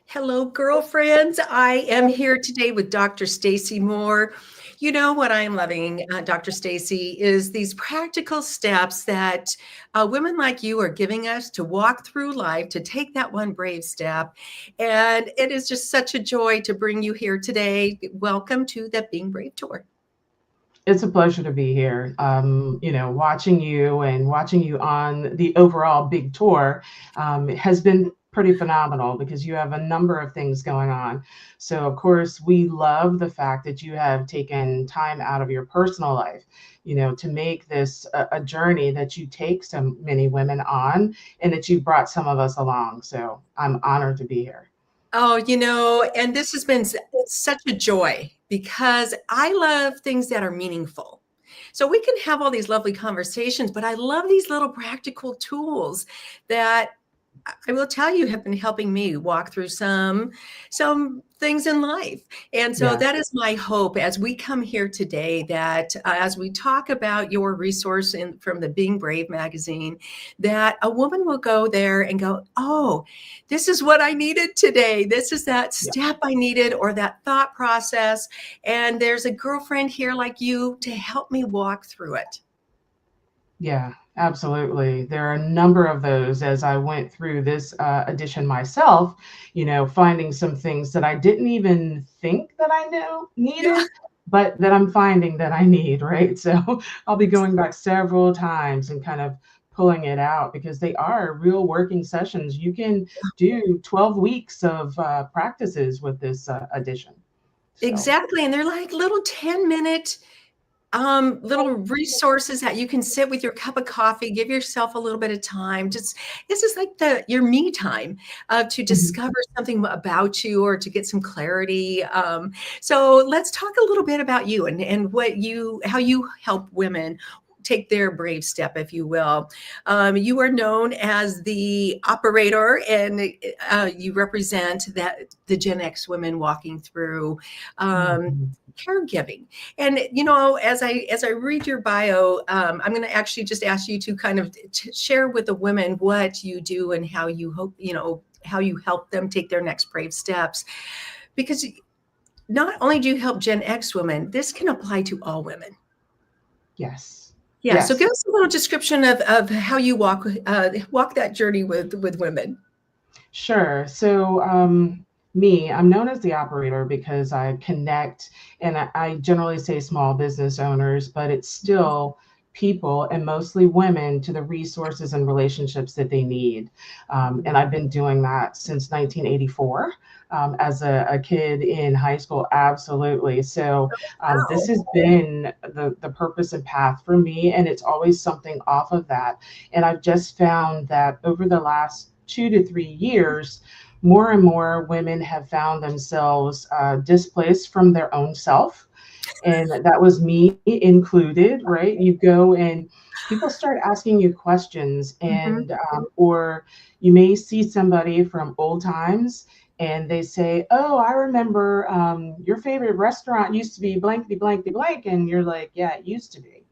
Hello, girlfriends. I am here today with Dr. Staci Moore. You know what I am loving, Dr. Staci, is these practical steps that women like you are giving us to walk through life, to take that one brave step. And it is just such a joy to bring you here today. Welcome to the Being Brave Tour. It's a pleasure to be here. Watching you on the overall big tour has been pretty phenomenal because you have a number of things going on. So, of course, we love the fact that you have taken time out of your personal life, to make this a journey that you take so many women on and that you brought some of us along. So, I'm honored to be here. Oh, and this has been such a joy because I love things that are meaningful. So we can have all these lovely conversations, but I love these little practical tools that I will tell you have been helping me walk through some things in life. And so Yes. that is my hope as we come here today that as we talk about your resource from the Being Brave magazine, that a woman will go there and go, oh, this is what I needed today. This is that step I needed or that thought process. And there's a girlfriend here like you to help me walk through it. Yeah, absolutely. There are a number of those as I went through this edition myself, finding some things that I didn't even think that I know Yeah. needed, but that I'm finding that I need, right? So I'll be going back several times and kind of pulling it out because they are real working sessions. You can do 12 weeks of practices with this edition. So, Exactly. And they're like little 10-minute little resources that you can sit with your cup of coffee, give yourself a little bit of time. Just this is like your me time to mhm. discover something about you or to get some clarity. So let's talk a little bit about you and how you help women take their brave step, if you will. You are known as the operator, and you represent the Gen X women walking through Mhm. caregiving. And as I read your bio, I'm going to actually just ask you to kind of share with the women what you do and how you hope how you help them take their next brave steps. Because not only do you help Gen X women, this can apply to all women. Yes. Yeah. So Yes. give us a little description of how you walk that journey with women. Sure. So, I'm known as the operator because I connect, and I generally say small business owners, but it's still people and mostly women to the resources and relationships that they need. And I've been doing that since 1984. As a kid in high school, absolutely. So this Wow. has been the purpose and path for me, and it's always something off of that. And I've just found that over the last 2 to 3 years, more and more women have found themselves displaced from their own self. And that was me included, right? You go and people start asking you questions, Mhm. and or you may see somebody from old times and they say, oh, I remember your favorite restaurant used to be blankety blankety blank. And you're like, yeah, it used to be.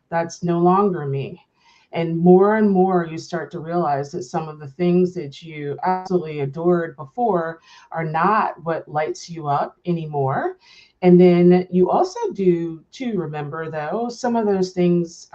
That's no longer me. And more you start to realize that some of the things that you absolutely adored before are not what lights you up anymore. And then you also do to remember, though, some of those things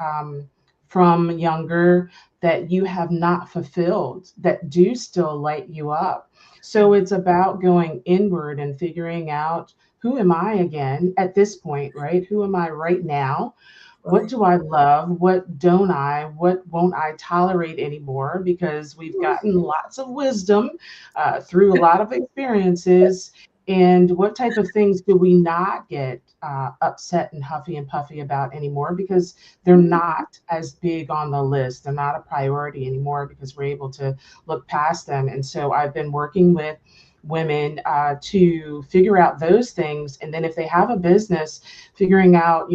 from younger that you have not fulfilled that do still light you up. So it's about going inward and figuring out, who am I again at this point, right? Who am I right now? What Right. do I love? What don't I? What won't I tolerate anymore? Because we've gotten lots of wisdom through a lot of experiences. And what type of things do we not get upset and huffy and puffy about anymore because they're not as big on the list? They're not a priority anymore because we're able to look past them. And so I've been working with women to figure out those things. And then if they have a business, figuring out,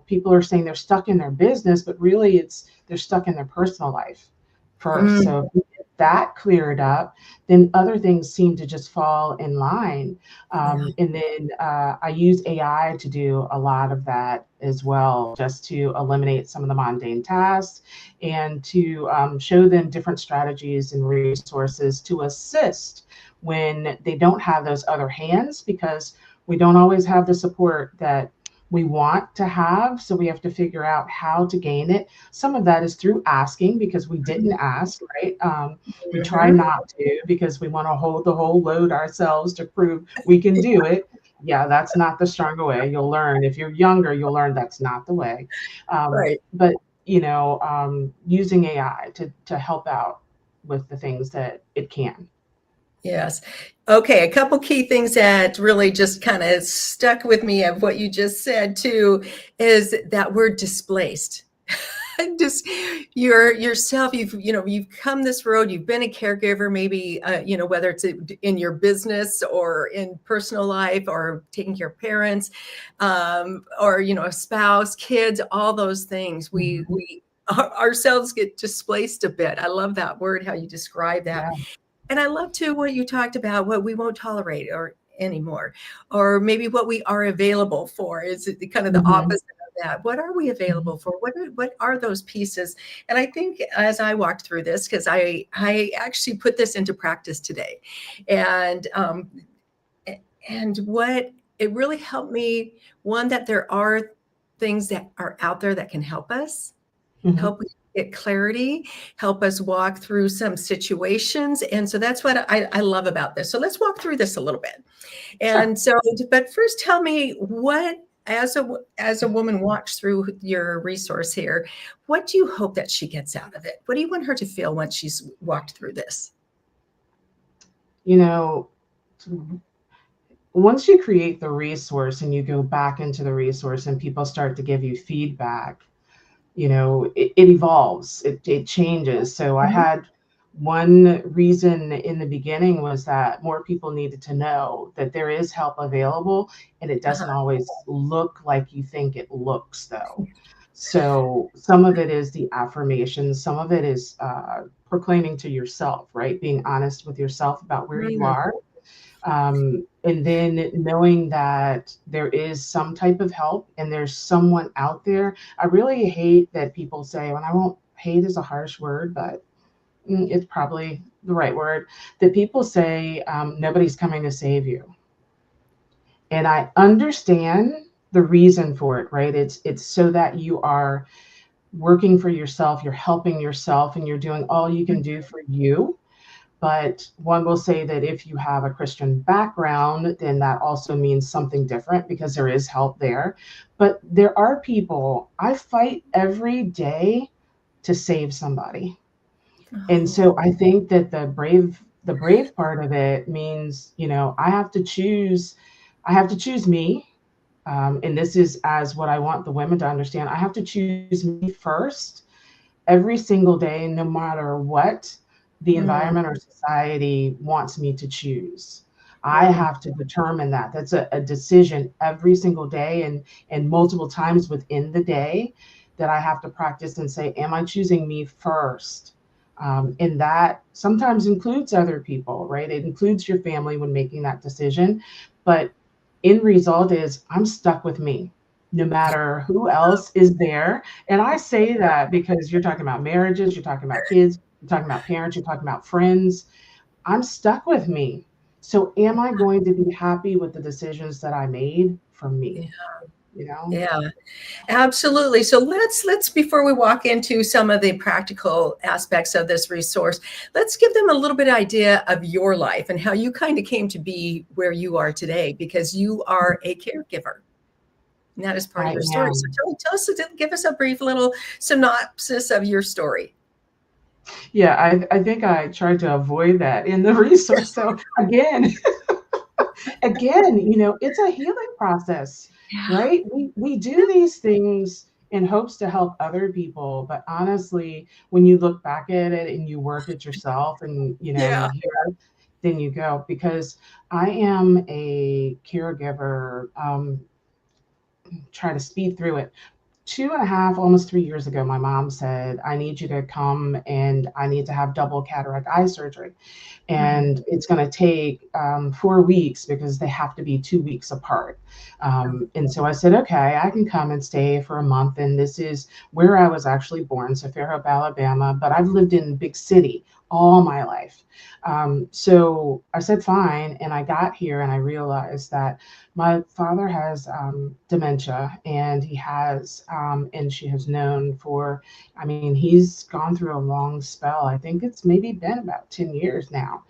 people are saying they're stuck in their business, but really it's they're stuck in their personal life first. Mm. So that cleared up, then other things seem to just fall in line. Yeah. And then I use AI to do a lot of that as well, just to eliminate some of the mundane tasks and to show them different strategies and resources to assist when they don't have those other hands, because we don't always have the support that we want to have. So we have to figure out how to gain it. Some of that is through asking because we didn't ask, right? We try Mhm. not to because we want to hold the whole load ourselves to prove we can do it. Yeah, that's not the stronger way. You'll learn if you're younger, you'll learn that's not the way. Right. But using AI to help out with the things that it can. Yes. Okay, a couple key things that really just kind of stuck with me of what you just said too is that word displaced. Just yourself, you've come this road, you've been a caregiver, maybe whether it's in your business or in personal life or taking care of parents, or a spouse, kids, all those things. We Mhm. we ourselves get displaced a bit. I love that word, how you describe that. Yeah. And I love too what you talked about, what we won't tolerate or anymore, or maybe what we are available for is kind of the Mhm. opposite of that. What are we Mhm. available for? What are those pieces? And I think as I walked through this, because I actually put this into practice today, and what it really helped me, one, that there are things that are out there that can help us, Mhm. help us get clarity, help us walk through some situations. And so that's what I love about this. So let's walk through this a little bit. Sure. And so, but first tell me what, as a woman walks through your resource here, what do you hope that she gets out of it? What do you want her to feel once she's walked through this? You know, once you create the resource and you go back into the resource and people start to give you feedback, it evolves, it changes. So I Mhm. had one reason in the beginning was that more people needed to know that there is help available, and it Uh-huh. doesn't always look like you think it looks, though. So some of it is the affirmations, some of it is proclaiming to yourself, right? Being honest with yourself about where you Mm, are, and then knowing that there is some type of help and there's someone out there. I really hate that people say, and I won't, hate is a harsh word, but it's probably the right word, that people say nobody's coming to save you. And I understand the reason for it, right? It's so that you are working for yourself, you're helping yourself, and you're doing all you can do for you. But one will say that if you have a Christian background, then that also means something different because there is help there. But there are people, I fight every day to save somebody. And oh, so I think that the brave part of it means, I have to choose me. And this is as what I want the women to understand. I have to choose me first every single day, no matter what the mm, environment or society wants me to choose. I mm, have to determine that. That's a decision every single day, and multiple times within the day that I have to practice and say, am I choosing me first? And that sometimes includes other people, right? It includes your family when making that decision. But end result is I'm stuck with me, no matter who else is there. And I say that because you're talking about marriages, you're talking about kids, you're talking about parents, you're talking about friends. I'm stuck with me. So am I going to be happy with the decisions that I made for yeah, me? You know? yeah. Absolutely. So let's before we walk into some of the practical aspects of this resource, let's give them a little bit idea of your life and how you kind of came to be where you are today, because you are a caregiver. And that is part of I your story. So am. tell us, give us a brief little synopsis of your story. Yeah, I think I tried to avoid that in the resource. So again, it's a healing process, Yeah. right? We do these things in hopes to help other people, but honestly, when you look back at it and you work it yourself and Yeah. you hear, then you go. Because I am a caregiver, try to speed through it, 2.5, almost 3 years ago, my mom said, I need you to come and I need to have double cataract eye surgery. Mhm. And it's going to take 4 weeks because they have to be 2 weeks apart. And so I said, okay, I can come and stay for a month. And this is where I was actually born, so Fairhope, Alabama, but I've lived in big city all my life. So I said, fine. And I got here and I realized that my father has dementia, and he has, and she has known for, I mean, he's gone through a long spell. I think it's maybe been about 10 years now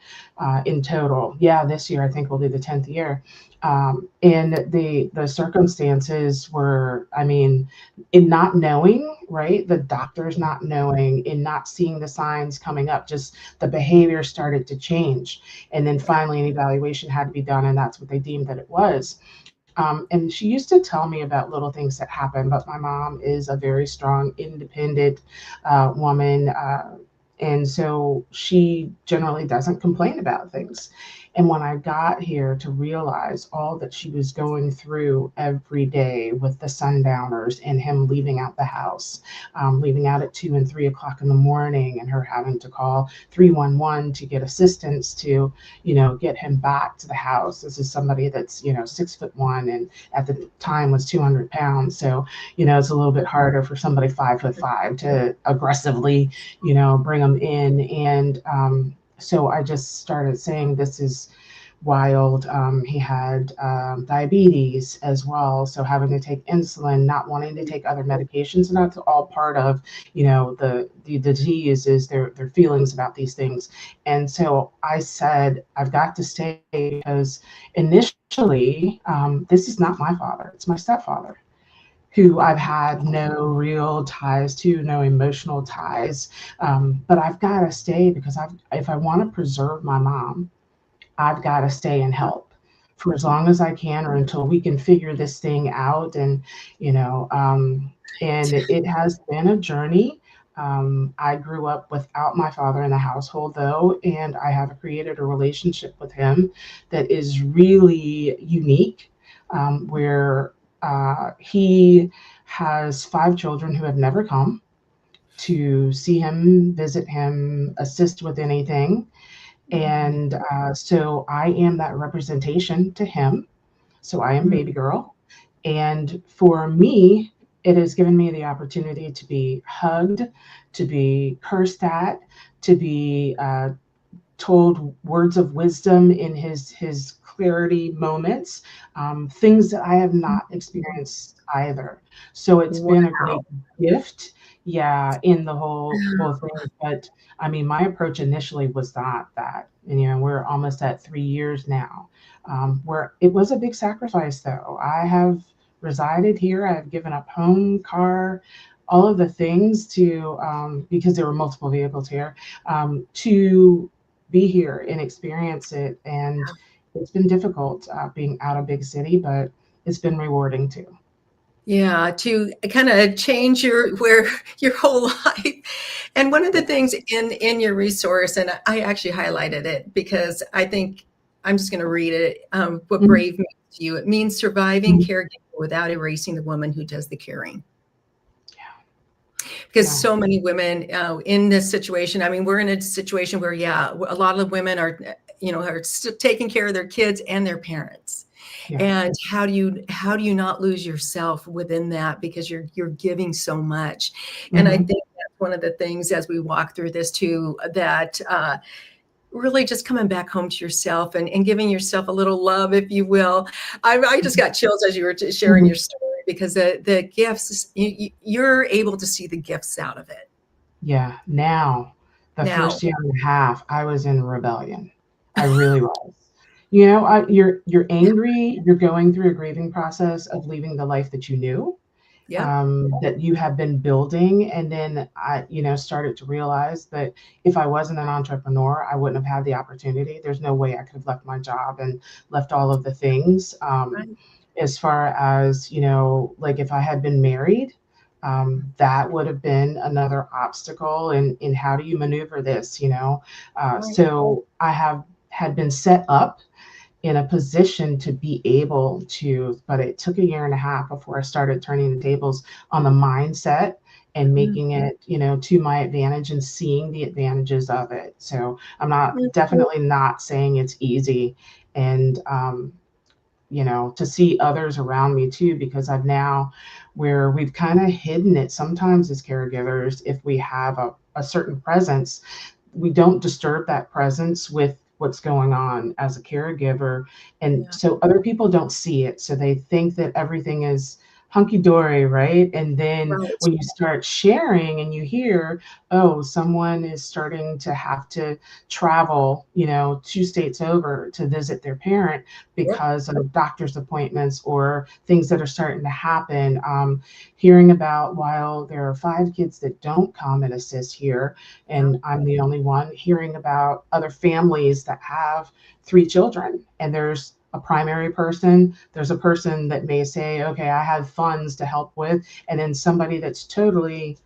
in total. Yeah, this year I think will be the 10th year. And the circumstances were, I mean, in not knowing, right? The doctors not knowing, in not seeing the signs coming up, just the behavior started to change. And then finally, an evaluation had to be done, and that's what they deemed that it was. And she used to tell me about little things that happen, but my mom is a very strong, independent woman. And so she generally doesn't complain about things. And when I got here to realize all that she was going through every day with the sundowners and him leaving out the house, leaving out at 2 and 3 o'clock in the morning, and her having to call 311 to get assistance to, get him back to the house. This is somebody that's, 6'1", and at the time was 200 pounds. So, it's a little bit harder for somebody 5'5" to aggressively, bring them in. And so I just started saying, this is wild. He had diabetes as well, so having to take insulin, not wanting to take other medications, and that's all part of, the disease, is their feelings about these things. And so I said, I've got to stay, because initially, this is not my father; it's my stepfather, who I've had no real ties to, no emotional ties. But I've got to stay because if I want to preserve my mom, I've got to stay and help for as long as I can, or until we can figure this thing out. And, and it has been a journey. I grew up without my father in the household, though, and I have created a relationship with him that is really unique, where he has 5 children who have never come to see him, visit him, assist with anything. And so I am that representation to him. So I am baby girl. And for me, it has given me the opportunity to be hugged, to be cursed at, to be told words of wisdom in his clarity moments, things that I have not experienced either. So it's Wow. been a great gift, yeah, in the whole thing. But I mean, my approach initially was not that. And, we're almost at 3 years now, where it was a big sacrifice, though. I have resided here. I've given up home, car, all of the things to, because there were multiple vehicles here, to be here and experience it. And it's been difficult being out of big city, but it's been rewarding too. Yeah, to kind of change your whole life. And one of the Yeah. things in your resource, and I actually highlighted it because I think I'm just going to read it. What Mhm. brave means to you? It means surviving Mhm. caregiving without erasing the woman who does the caring. Yeah. Because Yeah. so many women in this situation, I mean, we're in a situation where, yeah, a lot of women are, are still taking care of their kids and their parents. Yeah. And how do you not lose yourself within that, because you're giving so much. And I Hmm. think that's one of the things as we walk through this too, that really just coming back home to yourself and giving yourself a little love, if you will. I just got chills as you were sharing Hmm. your story, because the gifts, you're able to see the gifts out of it Yeah. Now, the now. first year and a half, I was in rebellion. I really was. You're angry. You're going through a grieving process of leaving the life that you knew, Yep. that you have been building. And then I, started to realize that if I wasn't an entrepreneur, I wouldn't have had the opportunity. There's no way I could have left my job and left all of the things. Right. As far as, like if I had been married, that would have been another obstacle in how do you maneuver this. Right. So I had been set up in a position to be able to, but it took a year and a half before I started turning the tables on the mindset and Mhm. making it, to my advantage and seeing the advantages of it. So I'm not Mhm. definitely not saying it's easy. And to see others around me too, because I've now where we've kind of hidden it sometimes as caregivers, if we have a certain presence, we don't disturb that presence with what's going on as a caregiver. And Yeah. so other people don't see it. So they think that everything is hunky dory, right? And then Right. when you start sharing and you hear, oh, someone is starting to have to travel, 2 states over to visit their parent Yep. because of doctor's appointments or things that are starting to happen. Hearing about, while there are 5 kids that don't come and assist here, Yeah. and I'm the only one, hearing about other families that have 3 children, and there's a primary person, there's a person that may say, okay, I have funds to help with, and then somebody that's totally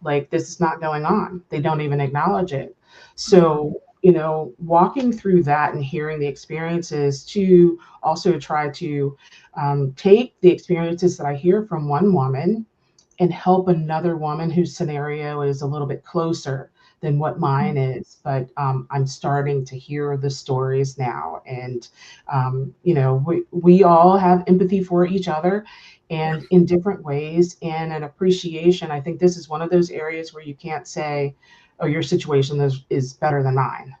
like, this is not going on. They don't even acknowledge it. Uh-huh. So, walking through that and hearing the experiences to also try to take the experiences that I hear from one woman and help another woman whose scenario is a little bit closer than what Mhm. mine is. But I'm starting to hear the stories now. And, we all have empathy for each other Yeah. and in different ways, and an appreciation. I think this is one of those areas where you can't say, oh, your situation is better than mine.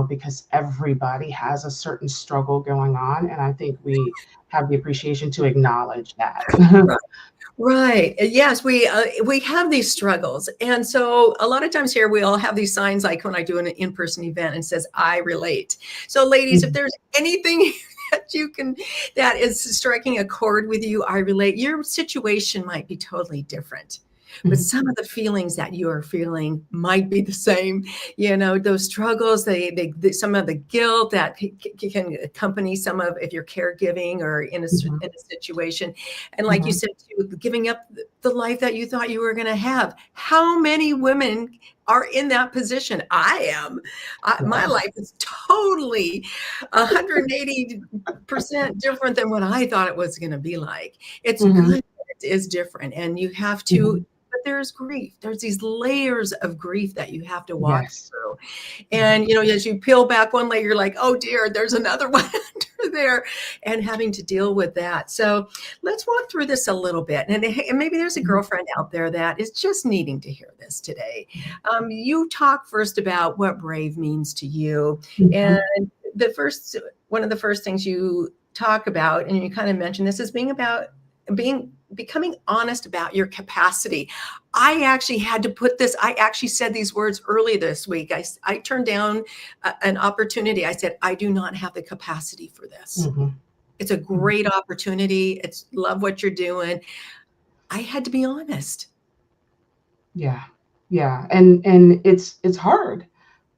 Because everybody has a certain struggle going on. And I think we have the appreciation to acknowledge that. Right. Right. Yes, we have these struggles. And so a lot of times here we all have these signs like when I do an in-person event and it says I relate. So ladies, if there's anything that you can that is striking a chord with you, I relate. Your situation might be totally different. But Mhm. some of the feelings that you are feeling might be the same. Those struggles, some of the guilt that can accompany some of if you're caregiving or Mhm. in a situation, and like you Mhm. said, too, giving up the life that you thought you were going to have. How many women are in that position? I am. My Yeah. life is totally 180% different than what I thought it was going to be like. It's Mhm. good. It is different. And you have to, Mhm. but there's grief. There's these layers of grief that you have to walk Yes. through. Mhm. And, as you peel back one layer, you're like, oh dear, there's another one under there, and having to deal with that. So let's walk through this a little bit. And maybe there's a Mhm. girlfriend out there that is just needing to hear this today. You talk first about what brave means to you. And Mhm. the first, one of the first things you talk about, and you kind of mentioned this, is becoming honest about your capacity. I actually had to put this, I actually said these words early this week. I turned down an opportunity. I said, I do not have the capacity for this. Mhm. It's a Mhm. great opportunity. It's love what you're doing. I had to be honest. Yeah. Yeah. And it's hard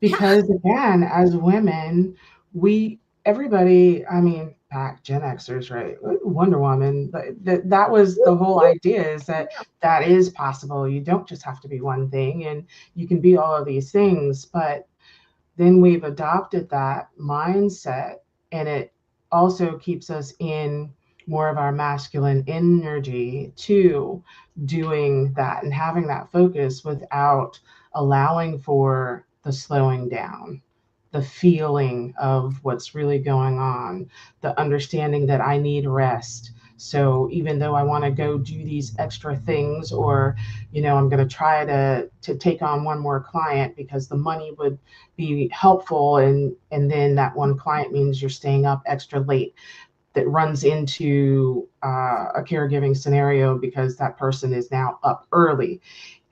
Yeah. because, again, as women, we everybody, I mean, back Gen Xers, right? Wonder Woman, that was the whole idea, is that that is possible. You don't just have to be one thing, and you can be all of these things. But then we've adopted that mindset, and it also keeps us in more of our masculine energy to doing that and having that focus without allowing for the slowing down, the feeling of what's really going on, the understanding that I need rest. So even though I want to go do these extra things, or I'm going to try to take on one more client because the money would be helpful, and then that one client means you're staying up extra late, that runs into a caregiving scenario because that person is now up early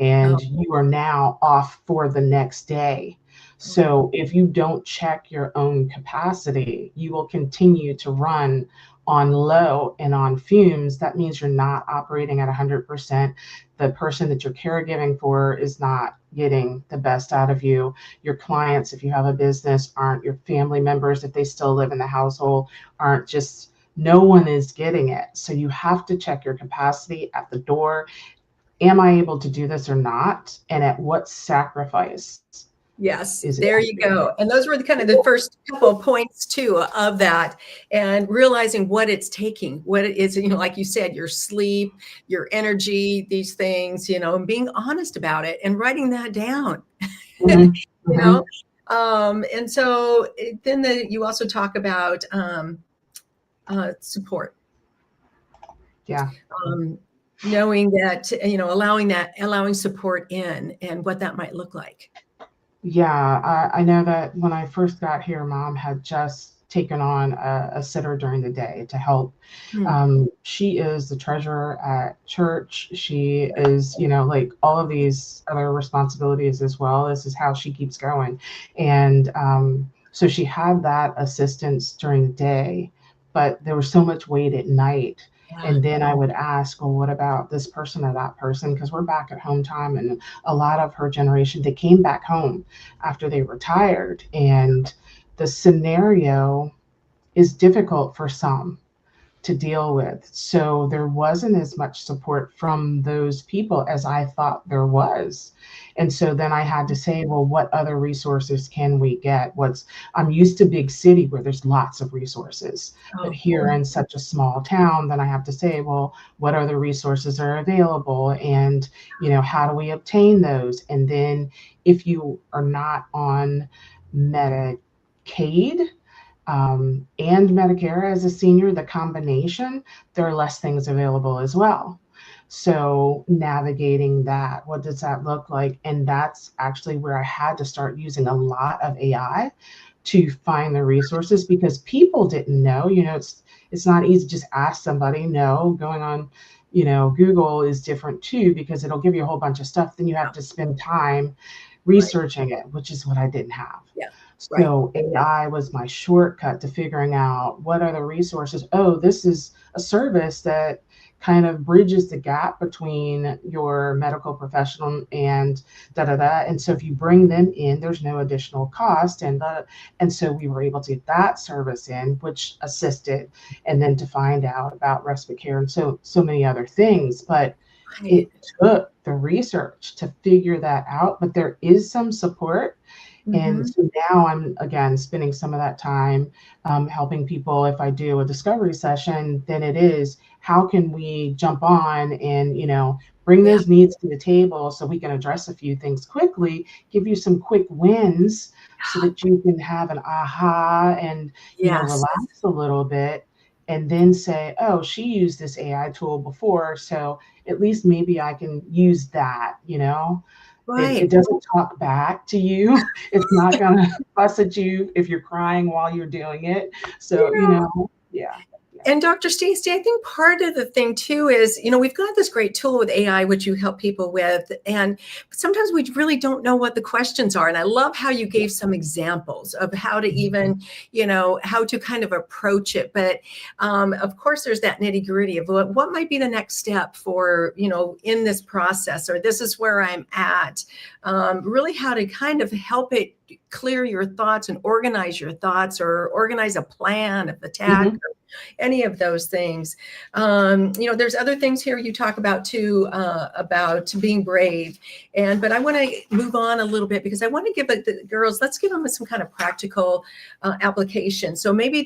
Oh, and you are now off for the next day. okay. So if you don't check your own capacity, you will continue to run on low and on fumes. That means you're not operating at 100%. The person that you're caregiving for is not getting the best out of you. Your clients, if you have a business, aren't. Your family members, if they still live in the household, aren't. Just no one is getting it. So you have to check your capacity at the door. Am I able to do this or not? And at what sacrifice? Yes, is there you go. And those were the kind of the first couple of points too of that, and realizing what it's taking, what it is, like you said, your sleep, your energy, these things, and being honest about it and writing that down, Mhm, you mhm. know. And so then you also talk about support, Yeah. um, knowing that, allowing support in and what that might look like. Yeah, I know that when I first got here, mom had just taken on a sitter during the day to help. Hmm. She is the treasurer at church. She is, like all of these other responsibilities as well. This is how she keeps going. And so she had that assistance during the day, but there was so much weight at night. Yeah. And then I would ask, well, what about this person or that person? Because we're back at home time, and a lot of her generation, they came back home after they retired. And the scenario is difficult for some to deal with. So there wasn't as much support from those people as I thought there was. And so then I had to say, well, what other resources can we get? I'm used to big city where there's lots of resources, but Oh, here in such a small town, then I have to say, well, what other resources are available? And, how do we obtain those? And then if you are not on Medicaid, and Medicare as a senior, the combination, there are less things available as well. So navigating that, what does that look like? And that's actually where I had to start using a lot of AI to find the resources, because people didn't know. It's not easy to just ask somebody. No, going on, Google is different too, because it'll give you a whole bunch of stuff. Then you have to spend time right. researching it, which is what I didn't have. Yeah. Right. So AI was my shortcut to figuring out what are the resources. Oh, this is a service that kind of bridges the gap between your medical professional and da da da. And so if you bring them in, there's no additional cost. And so we were able to get that service in, which assisted, and then to find out about respite care and so many other things. But Right. it took the research to figure that out. But there is some support, and Mhm. so now I'm again spending some of that time helping people. If I do a discovery session, then it is how can we jump on and bring Yeah. those needs to the table so we can address a few things quickly, give you some quick wins so that you can have an aha and Yes. relax a little bit, and then say, oh, she used this AI tool before, so at least maybe I can use that. It Right. doesn't talk back to you. It's not gonna fuss at you if you're crying while you're doing it. So, Yeah. yeah, yeah. And Dr. Stacey, I think part of the thing too is, we've got this great tool with AI, which you help people with. And sometimes we really don't know what the questions are. And I love how you gave some examples of how to even, how to kind of approach it. But of course, there's that nitty gritty of what might be the next step for, in this process, or this is where I'm at. Really how to kind of help it clear your thoughts and organize your thoughts, or organize a plan of attack, Mhm. any of those things. There's other things here you talk about too, about being brave. But I want to move on a little bit, because I want to give the girls, let's give them some kind of practical application. So maybe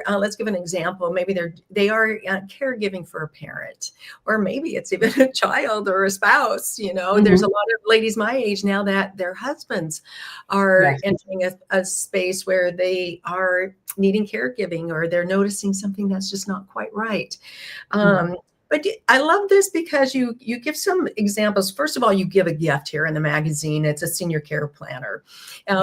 let's give an example. Maybe they are caregiving for a parent, or maybe it's even a child or a spouse. There's a Mhm. lot of ladies my age now that their husbands are Yes. entering a space where they are needing caregiving, or they're noticing something that's just not quite right. Mhm. Um, but I love this because you give some examples. First of all, you give a gift here in the magazine. It's a senior care planner,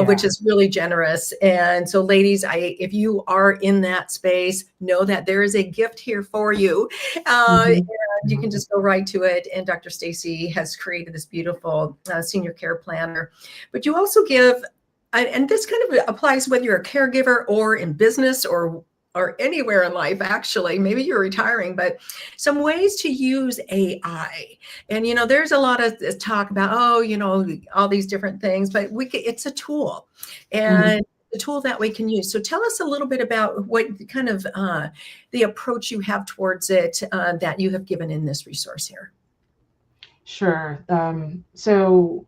which Yeah. is really generous. And so, ladies, if you are in that space, know that there is a gift here for you. And Mhm. you can Mhm. just go right to it. And Dr. Stacy has created this beautiful senior care planner. But you also give, and this kind of applies whether you're a caregiver or in business, or anywhere in life, actually. Maybe you're retiring, but some ways to use AI. And there's a lot of talk about, all these different things, but it's a tool, Mhm. and the tool that we can use. So tell us a little bit about what kind of the approach you have towards it, that you have given in this resource here. Sure. So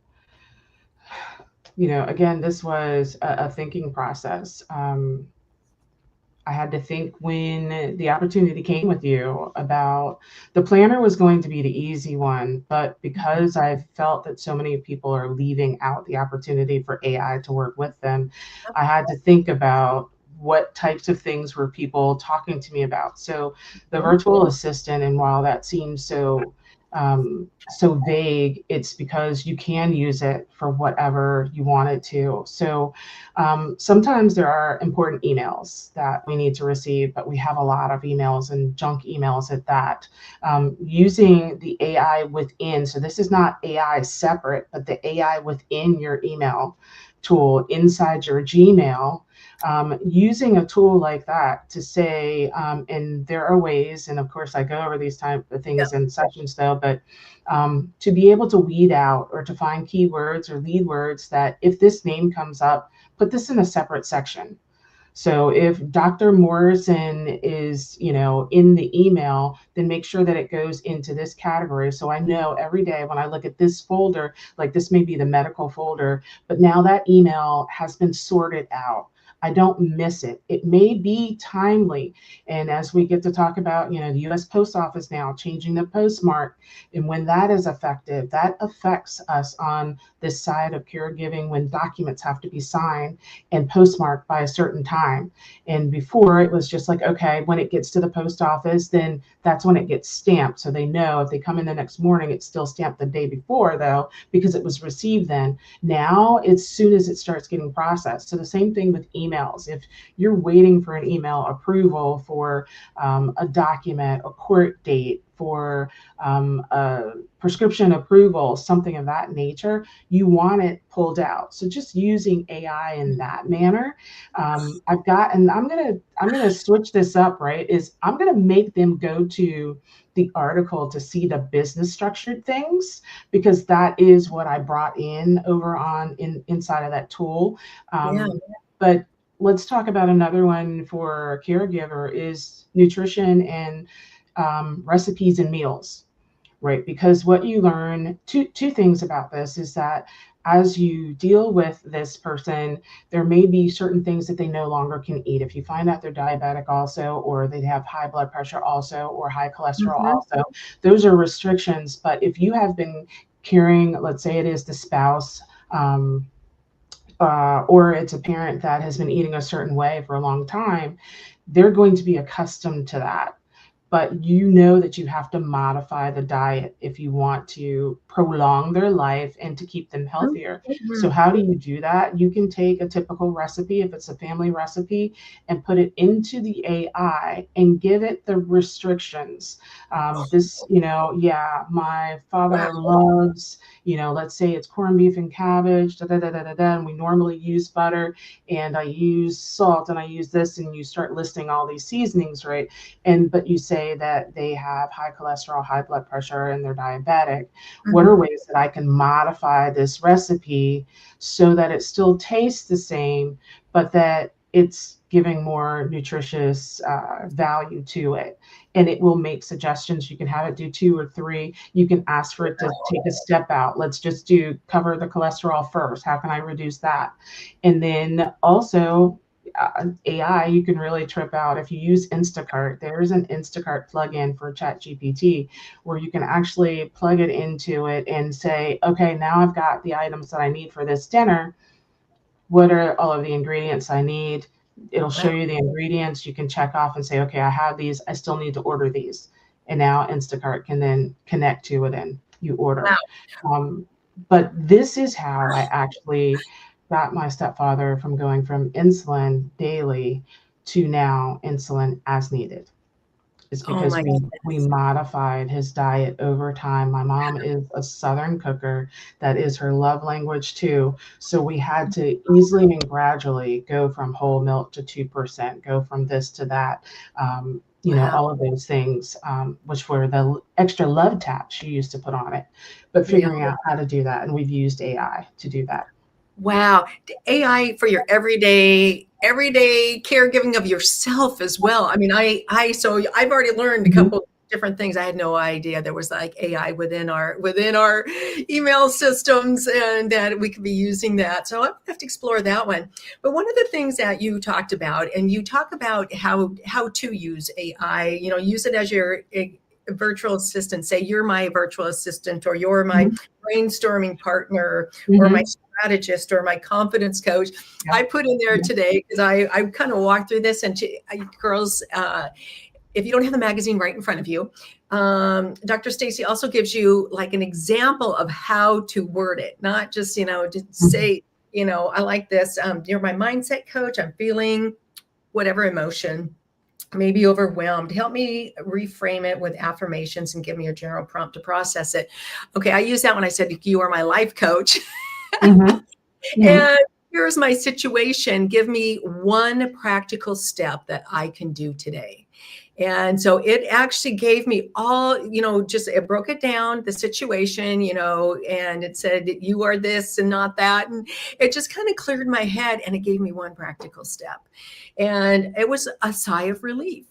again, this was a thinking process. I had to think when the opportunity came with you about the planner was going to be the easy one, but because I felt that so many people are leaving out the opportunity for AI to work with them, I had to think about what types of things were people talking to me about. So the Mhm. virtual assistant, and while that seems so vague, it's because you can use it for whatever you want it to. So sometimes there are important emails that we need to receive, but we have a lot of emails and junk emails at that. Using the AI within, so this is not AI separate, but the AI within your email tool inside your Gmail. Using a tool like that to say, and there are ways, and of course I go over these type of Yeah. things in sessions though, but to be able to weed out or to find keywords or lead words that if this name comes up, put this in a separate section. So if Dr. Morrison is, in the email, then make sure that it goes into this category. So I know every day when I look at this folder, like this may be the medical folder, but now that email has been sorted out. I don't miss it. It may be timely. And as we get to talk about, the US Post Office now changing the postmark, and when that is effective, that affects us on this side of caregiving when documents have to be signed and postmarked by a certain time. And before it was just like, okay, when it gets to the post office, then that's when it gets stamped. So they know if they come in the next morning, it's still stamped the day before though, because it was received then. Now it's soon as it starts getting processed. So the same thing with emails. If you're waiting for an email approval for a document, a court date, for a prescription approval, something of that nature, you want it pulled out. So just using AI in that manner, I've got, and I'm gonna switch this up. Right, is I'm gonna make them go to the article to see the business structured things because that is what I brought in over on inside of that tool. Yeah. But let's talk about another one for caregiver is nutrition and recipes and meals, right? Because what you learn, two things about this is that as you deal with this person, there may be certain things that they no longer can eat. If you find out they're diabetic also, or they have high blood pressure also, or high cholesterol Mhm. also, those are restrictions. But if you have been carrying, let's say it is the spouse, or it's a parent that has been eating a certain way for a long time, they're going to be accustomed to that. But you know that you have to modify the diet if you want to prolong their life and to keep them healthier. So, Mhm. how do you do that? You can take a typical recipe, if it's a family recipe, and put it into the AI and give it the restrictions. Yeah, my father Wow. loves, let's say it's corned beef and cabbage, da da da da da da, and we normally use butter, and I use salt, and I use this, and you start listing all these seasonings, right? But you say that they have high cholesterol, high blood pressure, and they're diabetic. What are Mhm. ways that I can modify this recipe so that it still tastes the same, but that it's giving more nutritious value to it? And it will make suggestions. You can have it do 2 or 3. You can ask for it to take a step out. Let's just do cover the cholesterol first. How can I reduce that? And then also AI, you can really trip out. If you use Instacart, there's an Instacart plugin for ChatGPT where you can actually plug it into it and say, okay, now I've got the items that I need for this dinner. What are all of the ingredients I need? It'll show Wow. you the ingredients. You can check off and say, okay, I have these. I still need to order these. And now Instacart can then connect to it and you Wow. order. Um, but this is how I actually got my stepfather from going from insulin daily to now insulin as needed. It's Oh because my we goodness. modified his diet over time. My mom is a Southern cooker. That is her love language too. So we had to easily and gradually go from whole milk to 2%, go from this to that. Wow. All of those things, which were the extra love taps she used to put on it. But Yeah. figuring out how to do that, and we've used AI to do that. Wow. AI for your everyday caregiving of yourself as well. I mean, so I've already learned a Mhm. couple different things. I had no idea there was like AI within our email systems, and that we could be using that. So I have to explore that one. But one of the things that you talked about, and you talk about how to use AI, use it as your virtual assistant. Say you're my virtual assistant, or you're my brainstorming partner, or my strategist, or my confidence coach. Yeah. I put in there today, because I kind of walked through this, and girls, if you don't have the magazine right in front of you, Dr. Staci also gives you like an example of how to word it, not just, to say, I like this. You're my mindset coach. I'm feeling whatever emotion, maybe overwhelmed. Help me reframe it with affirmations and give me a general prompt to process it. Okay, I use that when I said, you are my life coach. And here's my situation. Give me one practical step that I can do today. And so it actually gave me all, it broke it down, the situation, and it said, you are this and not that. And it just kind of cleared my head, and it gave me one practical step. And it was a sigh of relief.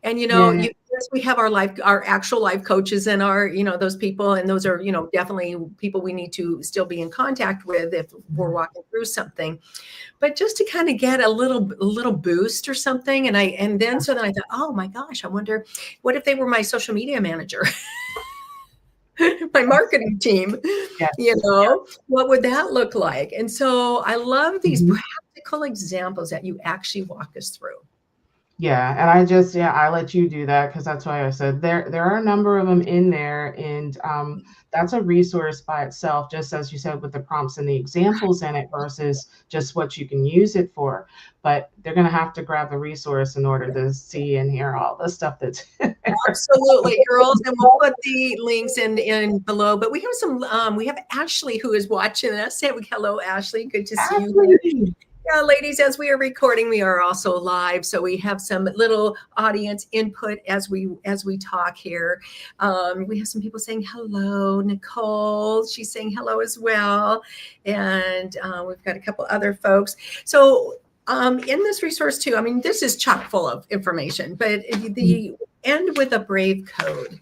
And, yes, we have our actual life coaches, and our, those people, and those are, definitely people we need to still be in contact with if we're walking through something. But just to kind of get a little boost or something. And then I thought, oh my gosh, I wonder, what if they were my social media manager, my marketing team, what would that look like? And so I love these practical examples that you actually walk us through. Yeah, and I let you do that, because that's why I said there are a number of them in there, and that's a resource by itself, just as you said, with the prompts and the examples in it versus just what you can use it for. But they're going to have to grab the resource in order to see and hear all the stuff that's in there. Absolutely, girls, and we'll put the links in below. But we have we have Ashley who is watching us. Say hello, Ashley. Good to see you. Yeah, ladies, as we are recording, we are also live, so we have some little audience input as we talk here. We have some people saying hello. Nicole, she's saying hello as well, and we've got a couple other folks. So in this resource too, this is chock full of information, but the end with a B.R.A.V.E. code.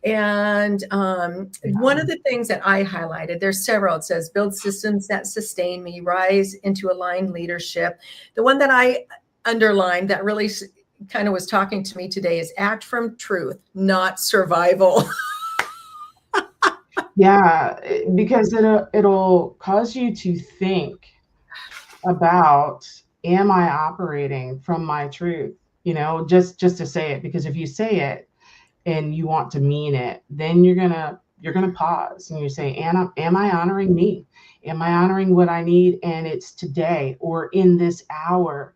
And one of the things that I highlighted, there's several. It says, build systems that sustain me, rise into aligned leadership. The one that I underlined that really kind of was talking to me today is act from truth, not survival. Yeah, because it'll cause you to think about, am I operating from my truth? Just to say it, because if you say it and you want to mean it, then you're gonna pause and you say, am I honoring me? Am I honoring what I need? And it's today or in this hour.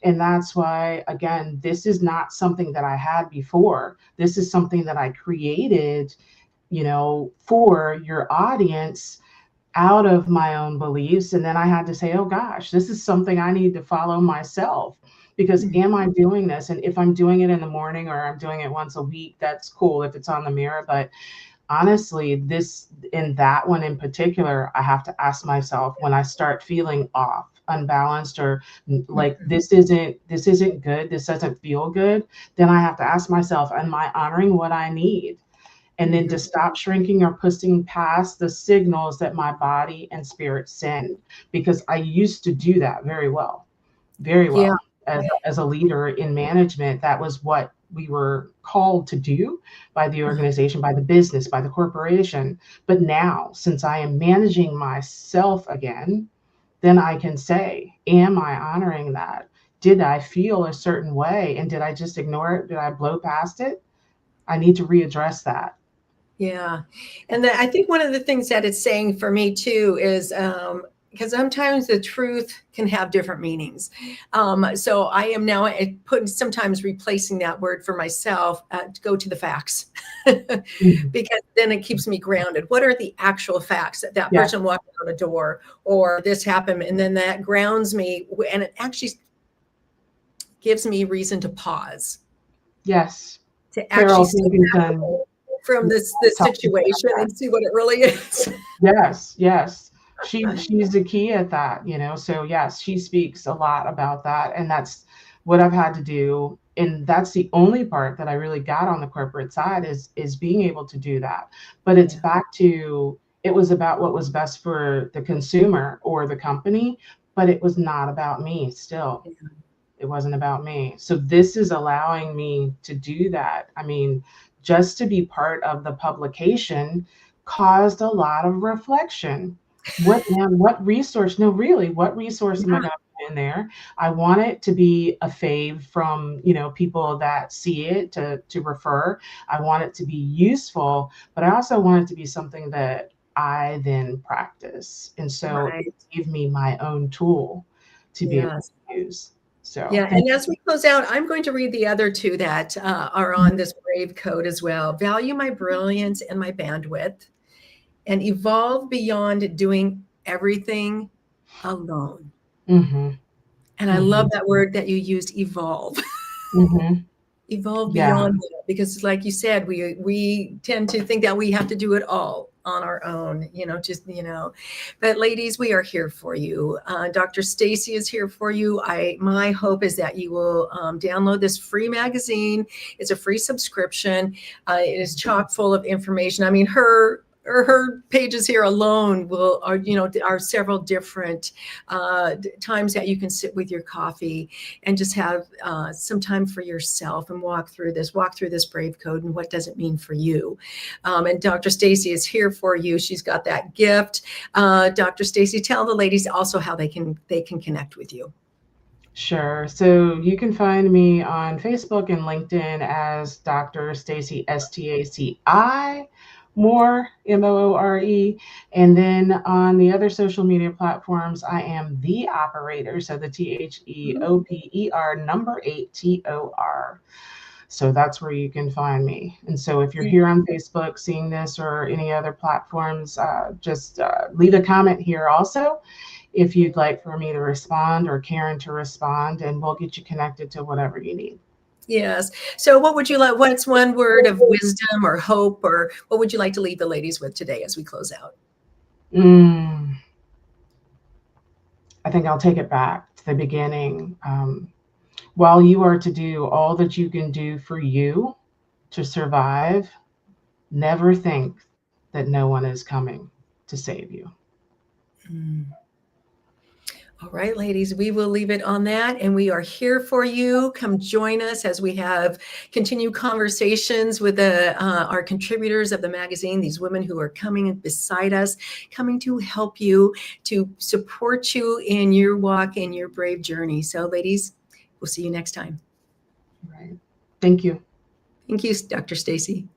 And that's why, again, this is not something that I had before. This is something that I created, for your audience out of my own beliefs. And then I had to say, oh gosh, this is something I need to follow myself. Because am I doing this? And if I'm doing it in the morning or I'm doing it once a week, that's cool if it's on the mirror. But honestly, that one in particular, I have to ask myself when I start feeling off, unbalanced, or like this isn't good, this doesn't feel good, then I have to ask myself, am I honoring what I need? And then to stop shrinking or pushing past the signals that my body and spirit send, because I used to do that very well. Yeah. As a leader in management. That was what we were called to do by the organization, by the business, by the corporation. But now, since I am managing myself again, then I can say, am I honoring that? Did I feel a certain way? And did I just ignore it? Did I blow past it? I need to readdress that. Yeah. And I think one of the things that it's saying for me too is, because sometimes the truth can have different meanings. So I am now sometimes replacing that word for myself to go to the facts, because then it keeps me grounded. What are the actual facts that person walked out the door, or this happened? And then that grounds me, and it actually gives me reason to pause. Yes. To actually step back from this situation and see what it really is. Yes. She's the key at that, So yes, she speaks a lot about that. And that's what I've had to do and that's the only part that I really got on the corporate side is being able to do that. But it's Yeah. back to, it was about what was best for the consumer or the company, but it was not about me still. Yeah. It wasn't about me. So this is allowing me to do that. I mean, just to be part of the publication caused a lot of reflection. What resource? No, really, what resource am I Yeah. going to put in there? I want it to be a fave from, people that see it to refer. I want it to be useful, but I also want it to be something that I then practice. And so it Right. gave me my own tool to be able Yes. to use. So Yeah, thank and as we close out, I'm going to read the other two that are you. on this B.R.A.V.E. code as well. Value my brilliance and my bandwidth, and evolve beyond doing everything alone. Mhm, And I love mhm, that word that you used, evolve. mhm. Evolve Yeah, beyond that, because like you said, we tend to think that we have to do it all on our own, but ladies, we are here for you. Dr. Staci is here for you. My hope is that you will download this free magazine. It's a free subscription. It is chock full of information. I mean, her pages here alone are several different times that you can sit with your coffee and just have some time for yourself and walk through this B.R.A.V.E. code and what does it mean for you. And Dr. Staci is here for you. She's got that gift. Dr. Staci, tell the ladies also how they can connect with you. sure. So you can find me on Facebook and LinkedIn as Dr. Staci, Staci Moore, Moore. And then on the other social media platforms, I am the operator. So the THEOPER number 8TOR. So that's where you can find me. And so if you're here on Facebook seeing this or any other platforms, just leave a comment here also if you'd like for me to respond or Karen to respond, and we'll get you connected to whatever you need. Yes. So what would you like? What's one word of wisdom or hope, or what would you like to leave the ladies with today as we close out? Mm, I think I'll take it back to the beginning. While you are to do all that you can do for you to survive, never think that no one is coming to save you. Mm. All right, ladies, we will leave it on that. And we are here for you. Come join us as we have continued conversations with our contributors of the magazine, these women who are coming beside us, coming to help you, to support you in your walk, in your brave journey. So, ladies, we'll see you next time. Right. Thank you. Thank you, Dr. Staci.